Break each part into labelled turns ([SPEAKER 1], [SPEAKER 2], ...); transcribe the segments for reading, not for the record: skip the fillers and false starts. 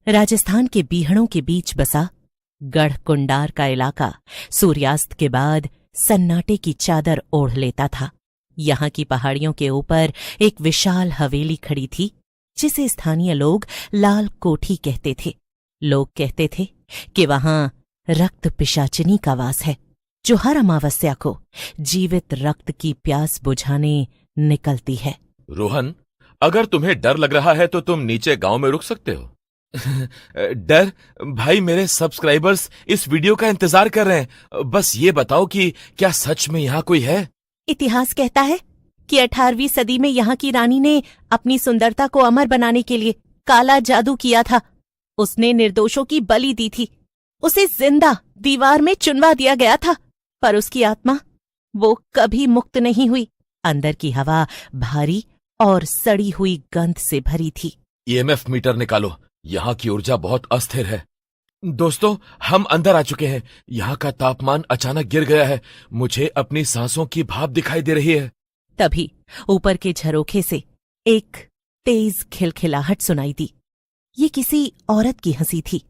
[SPEAKER 1] राजस्थान के बीहड़ों के बीच बसा गढ़ कुंडार का इलाका सूर्यास्त के बाद सन्नाटे की चादर ओढ़ लेता था। यहाँ की पहाड़ियों के ऊपर एक विशाल हवेली खड़ी थी, जिसे स्थानीय लोग लाल कोठी कहते थे। लोग कहते थे कि वहां रक्त पिशाचिनी का वास है, जो हर अमावस्या को जीवित रक्त की प्यास बुझाने निकलती है।
[SPEAKER 2] रोहन, अगर तुम्हें डर लग रहा है तो तुम नीचे गांव में रुक सकते हो। डर? भाई, मेरे सब्सक्राइबर्स इस वीडियो का इंतजार कर रहे हैं। बस ये बताओ कि क्या सच में यहाँ कोई है?
[SPEAKER 1] इतिहास कहता है कि 18वीं सदी में यहाँ की रानी ने अपनी सुंदरता को अमर बनाने के लिए काला जादू किया था। उसने निर्दोषों की बलि दी थी। उसे जिंदा दीवार में चुनवा दिया गया था, पर उसकी आत्मा वो कभी मुक्त नहीं हुई। अंदर की हवा भारी और सड़ी हुई गंध से भरी थी।
[SPEAKER 2] ईएमएफ मीटर निकालो, यहाँ की ऊर्जा बहुत अस्थिर है। दोस्तों, हम अंदर आ चुके हैं। यहाँ का तापमान अचानक गिर गया है। मुझे अपनी सांसों की भाप दिखाई दे रही है।
[SPEAKER 1] तभी ऊपर के झरोखे से एक तेज खिलखिलाहट सुनाई दी। ये किसी औरत की हंसी थी,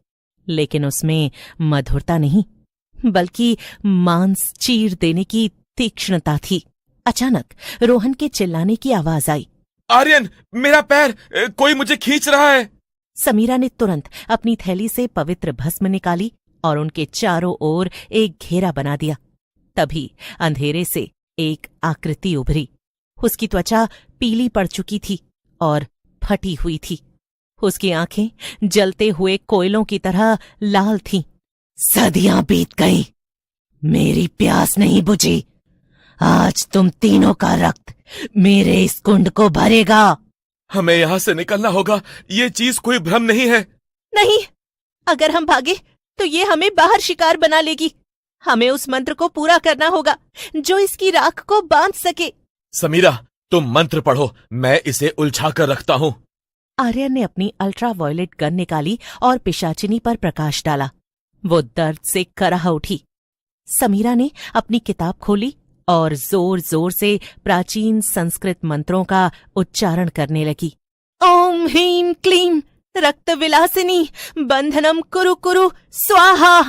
[SPEAKER 1] लेकिन उसमें मधुरता नहीं, बल्कि मांस चीर देने की तीक्ष्णता थी। अचानक रोहन के चिल्लाने की आवाज आई।
[SPEAKER 2] आर्यन, मेरा पैर! कोई मुझे खींच रहा है।
[SPEAKER 1] समीरा ने तुरंत अपनी थैली से पवित्र भस्म निकाली और उनके चारों ओर एक घेरा बना दिया। तभी अंधेरे से एक आकृति उभरी। उसकी त्वचा पीली पड़ चुकी थी और फटी हुई थी। उसकी आंखें जलते हुए कोयलों की तरह लाल थीं। सदियां बीत गईं, मेरी प्यास नहीं बुझी। आज तुम तीनों का रक्त मेरे इस कुंड को भरेगा।
[SPEAKER 2] हमें यहाँ से निकलना होगा। ये चीज कोई भ्रम नहीं है।
[SPEAKER 1] नहीं, अगर हम भागे तो ये हमें बाहर शिकार बना लेगी। हमें उस मंत्र को पूरा करना होगा जो इसकी राख को बांध सके।
[SPEAKER 2] समीरा, तुम मंत्र पढ़ो, मैं इसे उलझा कर रखता हूँ।
[SPEAKER 1] आर्यन ने अपनी अल्ट्रा वायलेट गन निकाली और पिशाचिनी पर प्रकाश डाला। वो दर्द से कराह उठी। समीरा ने अपनी किताब खोली और जोर जोर से प्राचीन संस्कृत मंत्रों का उच्चारण करने लगी। ओम ह्रीं क्लीं रक्त विलासिनी बंधनम कुरु कुरु स्वाहा।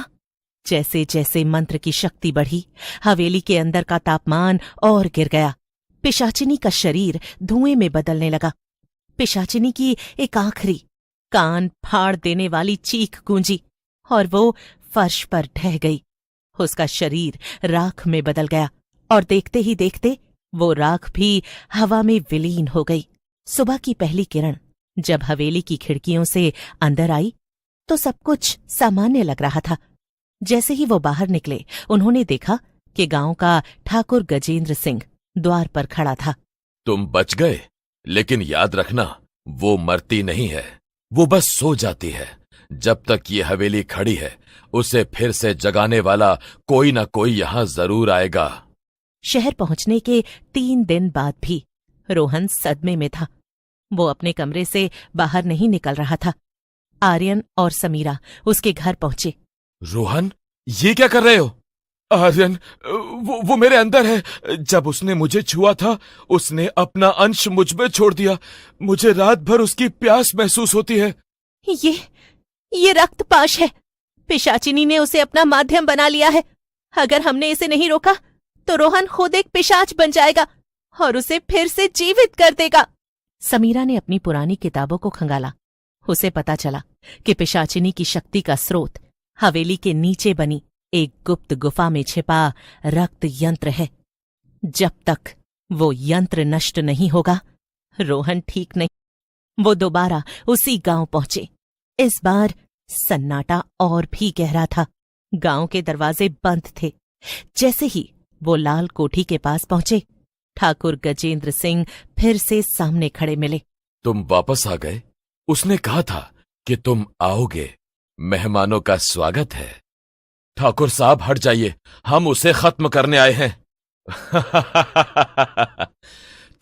[SPEAKER 1] जैसे जैसे मंत्र की शक्ति बढ़ी, हवेली के अंदर का तापमान और गिर गया। पिशाचिनी का शरीर धुएं में बदलने लगा। पिशाचिनी की एक आखिरी कान फाड़ देने वाली चीख गूंजी और वो फर्श पर ढह गई। उसका शरीर राख में बदल गया और देखते ही देखते वो राख भी हवा में विलीन हो गई। सुबह की पहली किरण जब हवेली की खिड़कियों से अंदर आई तो सब कुछ सामान्य लग रहा था। जैसे ही वो बाहर निकले, उन्होंने देखा कि गांव का ठाकुर गजेंद्र सिंह द्वार पर खड़ा था।
[SPEAKER 2] तुम बच गए, लेकिन याद रखना, वो मरती नहीं है, वो बस सो जाती है। जब तक ये हवेली खड़ी है, उसे फिर से जगाने वाला कोई ना कोई यहाँ जरूर आएगा।
[SPEAKER 1] शहर पहुंचने के 3 दिन बाद भी रोहन सदमे में था। वो अपने कमरे से बाहर नहीं निकल रहा था। आर्यन और समीरा उसके घर पहुंचे।
[SPEAKER 2] रोहन, ये क्या कर रहे हो? आर्यन, वो मेरे अंदर है। जब उसने मुझे छुआ था, उसने अपना अंश मुझ में छोड़ दिया। मुझे रात भर उसकी प्यास महसूस होती है।
[SPEAKER 1] ये रक्तपाश है। पिशाचिनी ने उसे अपना माध्यम बना लिया है। अगर हमने इसे नहीं रोका तो रोहन खुद एक पिशाच बन जाएगा और उसे फिर से जीवित कर देगा। समीरा ने अपनी पुरानी किताबों को खंगाला। उसे पता चला कि पिशाचिनी की शक्ति का स्रोत हवेली के नीचे बनी एक गुप्त गुफा में छिपा रक्त यंत्र है। जब तक वो यंत्र नष्ट नहीं होगा, रोहन ठीक नहीं। वो दोबारा उसी गांव पहुंचे। इस बार सन्नाटा और भी गहरा था। गांव के दरवाजे बंद थे। जैसे ही वो लाल कोठी के पास पहुंचे, ठाकुर गजेंद्र सिंह फिर से सामने खड़े मिले।
[SPEAKER 2] तुम वापस आ गए? उसने कहा था कि तुम आओगे। मेहमानों का स्वागत है। ठाकुर साहब, हट जाइए, हम उसे खत्म करने आए हैं।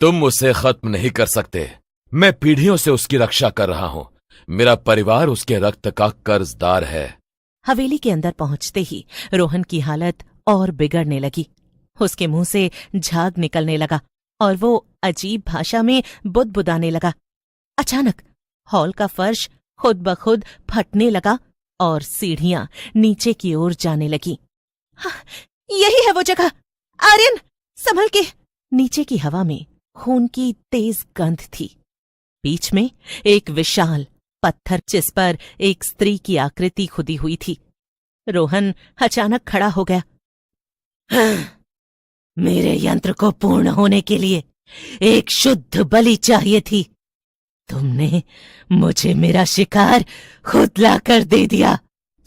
[SPEAKER 2] तुम उसे खत्म नहीं कर सकते। मैं पीढ़ियों से उसकी रक्षा कर रहा हूं। मेरा परिवार उसके रक्त का कर्जदार है।
[SPEAKER 1] हवेली के अंदर पहुंचते ही रोहन की हालत और बिगड़ने लगी। उसके मुंह से झाग निकलने लगा और वो अजीब भाषा में बुदबुदाने लगा। अचानक हॉल का फर्श खुद ब खुद फटने लगा और सीढ़ियां नीचे की ओर जाने लगी। हाँ, यही है वो जगह। आर्यन, संभल के। नीचे की हवा में खून की तेज गंध थी। बीच में एक विशाल पत्थर जिस पर एक स्त्री की आकृति खुदी हुई थी। रोहन अचानक खड़ा हो गया। हाँ, मेरे यंत्र को पूर्ण होने के लिए एक शुद्ध बलि चाहिए थी। तुमने मुझे मेरा शिकार खुद लाकर दे दिया।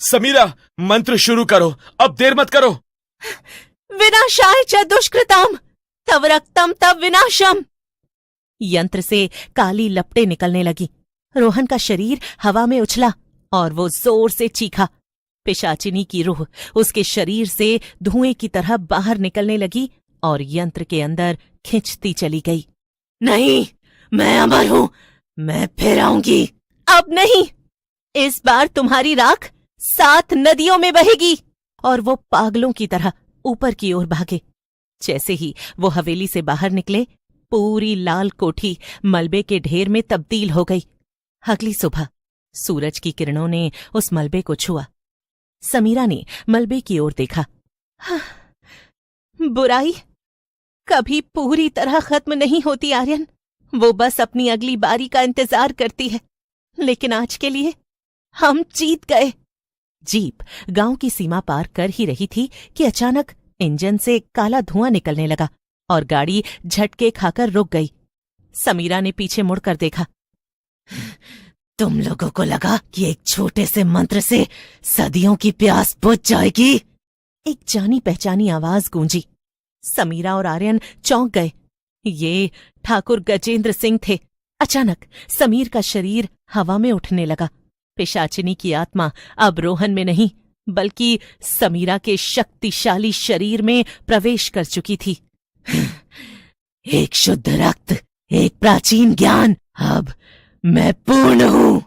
[SPEAKER 2] समीरा, मंत्र शुरू करो, अब देर मत करो।
[SPEAKER 1] विनाशाय च दुष्कृताम तव रक्तम तव विनाशम। यंत्र से काली लपटें निकलने लगी। रोहन का शरीर हवा में उछला और वो जोर से चीखा। पिशाचिनी की रूह उसके शरीर से धुएं की तरह बाहर निकलने लगी और यंत्र के अंदर खिंचती चली गई। नहीं, मैं अमर हूं, मैं फिर आऊंगी। अब नहीं, इस बार तुम्हारी राख 7 नदियों में बहेगी। और वो पागलों की तरह ऊपर की ओर भागे। जैसे ही वो हवेली से बाहर निकले, पूरी लाल कोठी मलबे के ढेर में तब्दील हो गई। अगली सुबह सूरज की किरणों ने उस मलबे को छुआ। समीरा ने मलबे की ओर देखा। हाँ, बुराई कभी पूरी तरह खत्म नहीं होती आर्यन। वो बस अपनी अगली बारी का इंतजार करती है। लेकिन आज के लिए हम जीत गए। जीप गांव की सीमा पार कर ही रही थी कि अचानक इंजन से काला धुआं निकलने लगा और गाड़ी झटके खाकर रुक गई। समीरा ने पीछे मुड़कर देखा। तुम लोगों को लगा कि एक छोटे से मंत्र से सदियों की प्यास बुझ जाएगी? एक जानी पहचानी आवाज गूंजी। समीरा और आर्यन चौंक गए। ये ठाकुर गजेंद्र सिंह थे। अचानक समीर का शरीर हवा में उठने लगा। पिशाचिनी की आत्मा अब रोहन में नहीं, बल्कि समीरा के शक्तिशाली शरीर में प्रवेश कर चुकी थी। एक शुद्ध रक्त, एक प्राचीन ज्ञान, अब मैं पूर्ण हूं।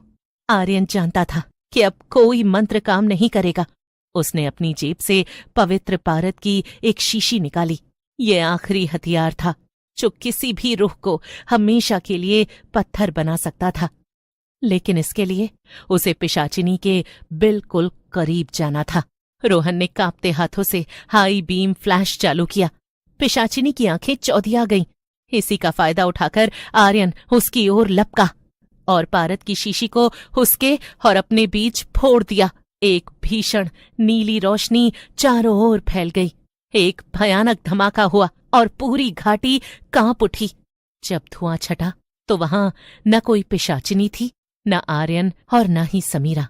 [SPEAKER 1] आर्यन जानता था कि अब कोई मंत्र काम नहीं करेगा। उसने अपनी जेब से पवित्र पारद की एक शीशी निकाली। ये आखिरी हथियार था जो किसी भी रूह को हमेशा के लिए पत्थर बना सकता था। लेकिन इसके लिए उसे पिशाचिनी के बिल्कुल करीब जाना था। रोहन ने कांपते हाथों से हाई बीम फ्लैश चालू किया। पिशाचिनी की आंखें चौधिया गईं। इसी का फायदा उठाकर आर्यन उसकी ओर लपका और पारद की शीशी को उसके और अपने बीच फोड़ दिया। एक भीषण नीली रोशनी चारों ओर फैल गई। एक भयानक धमाका हुआ और पूरी घाटी कांप उठी। जब धुआं छटा तो वहां न कोई पिशाचिनी थी, न आर्यन और न ही समीरा।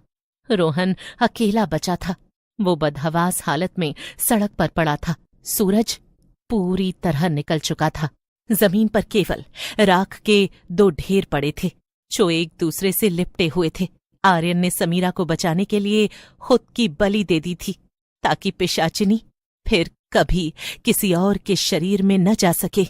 [SPEAKER 1] रोहन अकेला बचा था। वो बदहवास हालत में सड़क पर पड़ा था। सूरज पूरी तरह निकल चुका था। जमीन पर केवल राख के 2 ढेर पड़े थे जो एक दूसरे से लिपटे हुए थे। आर्यन ने समीरा को बचाने के लिए खुद की बलि दे दी थी ताकि पिशाचिनी फिर कभी किसी और के शरीर में न जा सके।